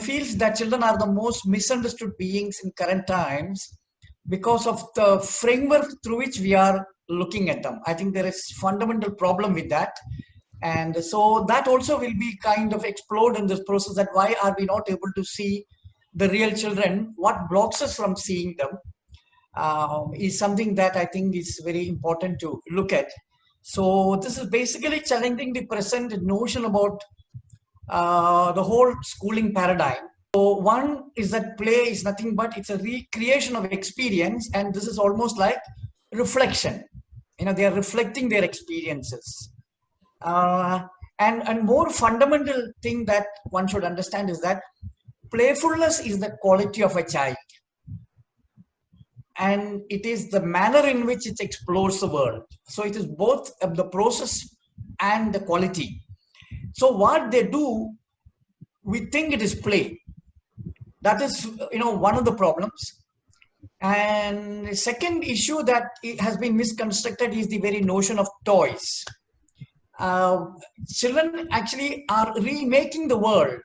feels that children are the most misunderstood beings in current times because of the framework through which we are looking at them. I think there is fundamental problem with that. And so that also will be kind of explored in this process, that why are we not able to see the real children, what blocks us from seeing them, is something that I think is very important to look at. So this is basically challenging the present notion about the whole schooling paradigm. So one is that play is nothing but it's a recreation of experience, and this is almost like reflection. They are reflecting their experiences. And more fundamental thing that one should understand is that playfulness is the quality of a child, and it is the manner in which it explores the world. So it is both the process and the quality. So what they do, we think it is play. That is, one of the problems. And the second issue that it has been misconstructed is the very notion of toys. Children actually are remaking the world.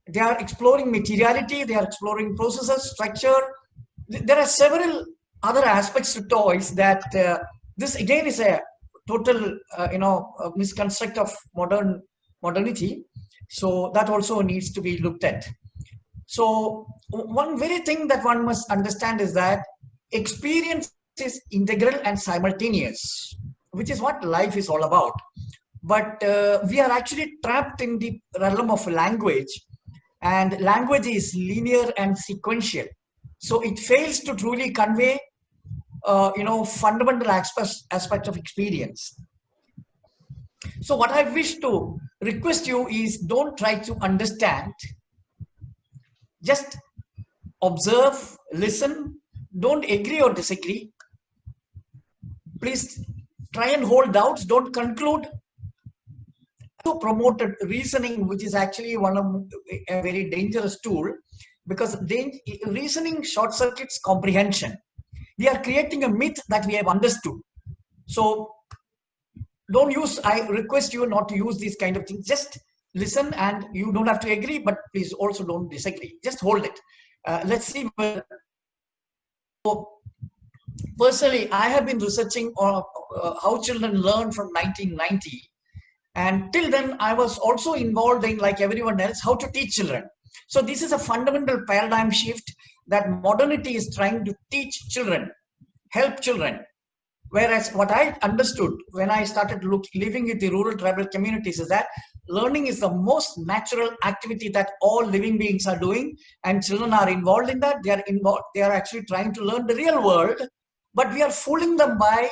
They are exploring materiality, they are exploring processes, structure. There are several other aspects to toys that this again is a total, misconstruct of modernity. So that also needs to be looked at. So one very thing that one must understand is that experience is integral and simultaneous, which is what life is all about. But we are actually trapped in the realm of language, and language is linear and sequential. So it fails to truly convey, fundamental aspect of experience. So what I wish to request you is, don't try to understand, just observe, listen, don't agree or disagree. Please try and hold doubts, don't conclude. So promoted reasoning, which is actually one of a very dangerous tool, because reasoning short circuits comprehension. We are creating a myth that we have understood. So I request you not to use these kind of things. Just listen, and you don't have to agree, but please also don't disagree. Just hold it. Let's see. So personally, I have been researching on how children learn from 1990. And till then, I was also involved in, like everyone else, how to teach children. So this is a fundamental paradigm shift that modernity is trying to teach children, help children. Whereas what I understood when I started living with the rural tribal communities is that learning is the most natural activity that all living beings are doing, and children are involved in that. They are actually trying to learn the real world, but we are fooling them by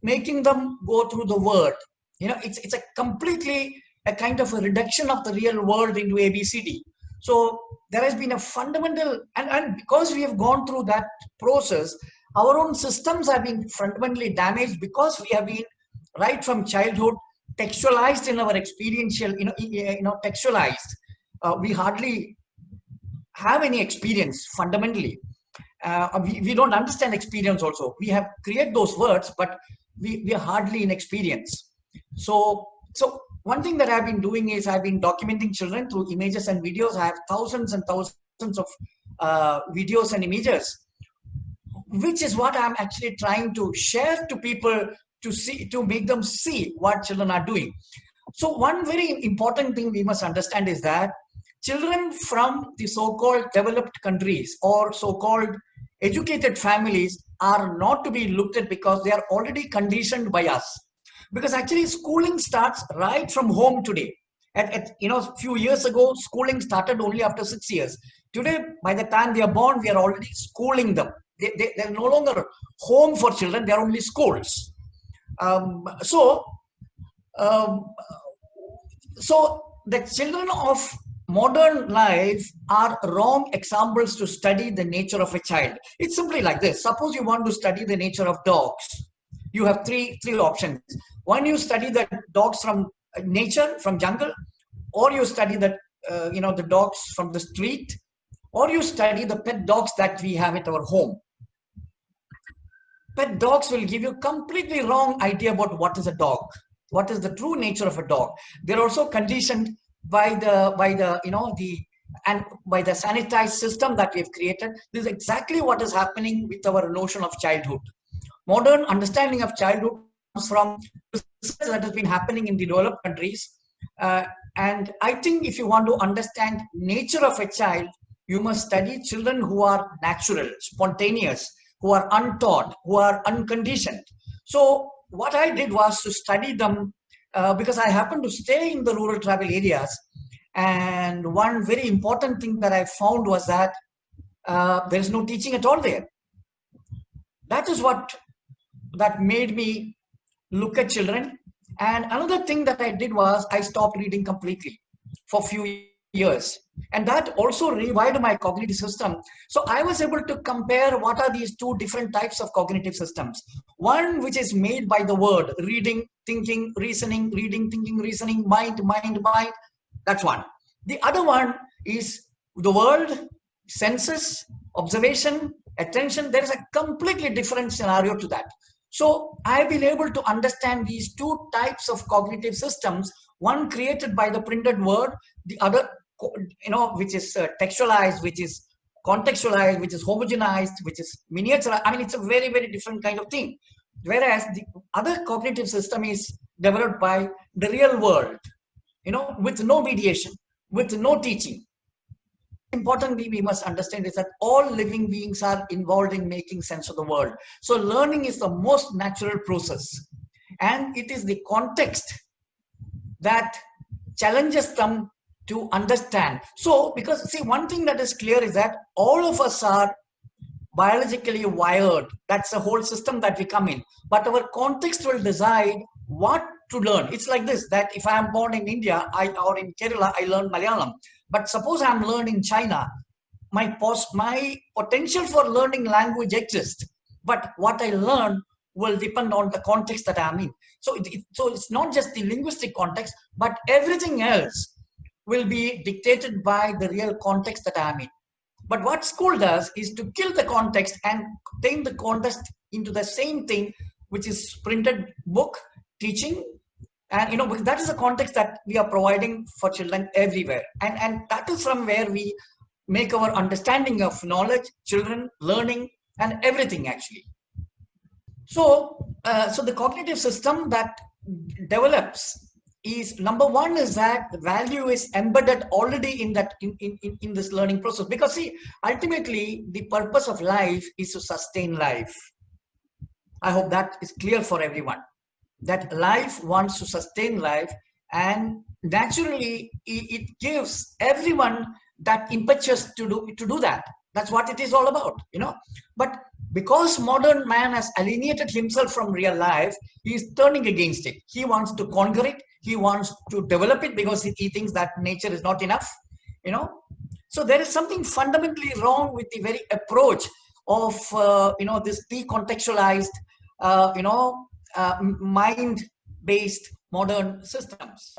making them go through the word. It's a completely a kind of a reduction of the real world into ABCD. So there has been a fundamental, and because we have gone through that process, our own systems have been fundamentally damaged, because we have been right from childhood textualized in our experiential, textualized. We hardly have any experience fundamentally. We don't understand experience also. We have created those words, but we are hardly in experience. So one thing that I've been doing is I've been documenting children through images and videos. I have thousands and thousands of videos and images, which is what I'm actually trying to share to people to make them see what children are doing. So one very important thing we must understand is that children from the so-called developed countries or so-called educated families are not to be looked at, because they are already conditioned by us. Because actually schooling starts right from home today. A few years ago, schooling started only after 6 years. Today, by the time they are born, we are already schooling them. They're no longer home for children, they're only schools. So the children of modern life are wrong examples to study the nature of a child. It's simply like this. Suppose you want to study the nature of dogs. You have three options. One, you study the dogs from nature, from jungle, or you study the dogs from the street, or you study the pet dogs that we have at our home. Pet dogs will give you completely wrong idea about what is a dog, what is the true nature of a dog. They're also conditioned by the and by the sanitized system that we've created. This is exactly what is happening with our notion of childhood. Modern understanding of childhood comes from research that has been happening in the developed countries. Uh, and I think if you want to understand nature of a child, you must study children who are natural, spontaneous, who are untaught, who are unconditioned. So what I did was to study them because I happen to stay in the rural tribal areas. And one very important thing that I found was that there is no teaching at all there. That is what that made me look at children. And another thing that I did was I stopped reading completely for a few years. And that also revived my cognitive system. So I was able to compare what are these two different types of cognitive systems. One which is made by the word reading, thinking, reasoning, reading, thinking, reasoning, mind, mind, mind. That's one. The other one is the world, senses, observation, attention. There is a completely different scenario to that. So I've been able to understand these two types of cognitive systems, one created by the printed word, the other, which is textualized, which is contextualized, which is homogenized, which is miniaturized. I mean, it's a very, very different kind of thing. Whereas the other cognitive system is developed by the real world, with no mediation, with no teaching. Importantly, we must understand is that all living beings are involved in making sense of the world. So learning is the most natural process, and it is the context that challenges them to understand. So, because see, one thing that is clear is that all of us are biologically wired. That's the whole system that we come in. But our context will decide what to learn. It's like this, that if I am born in India or in Kerala, I learn Malayalam. But suppose I'm learning China, my potential for learning language exists. But what I learn will depend on the context that I'm in. So, so it's not just the linguistic context, but everything else will be dictated by the real context that I'm in. But what school does is to kill the context and turn the context into the same thing, which is printed book, teaching. And that is the context that we are providing for children everywhere. And that is from where we make our understanding of knowledge, children, learning, and everything actually. So, so the cognitive system that develops is, number one is that the value is embedded already in that in this learning process. Because see, ultimately the purpose of life is to sustain life. I hope that is clear for everyone, that life wants to sustain life, and naturally it gives everyone that impetus to do that. That's what it is all about, But because modern man has alienated himself from real life, he is turning against it. He wants to conquer it. He wants to develop it because he thinks that nature is not enough, So there is something fundamentally wrong with the very approach of, this decontextualized, mind-based modern systems.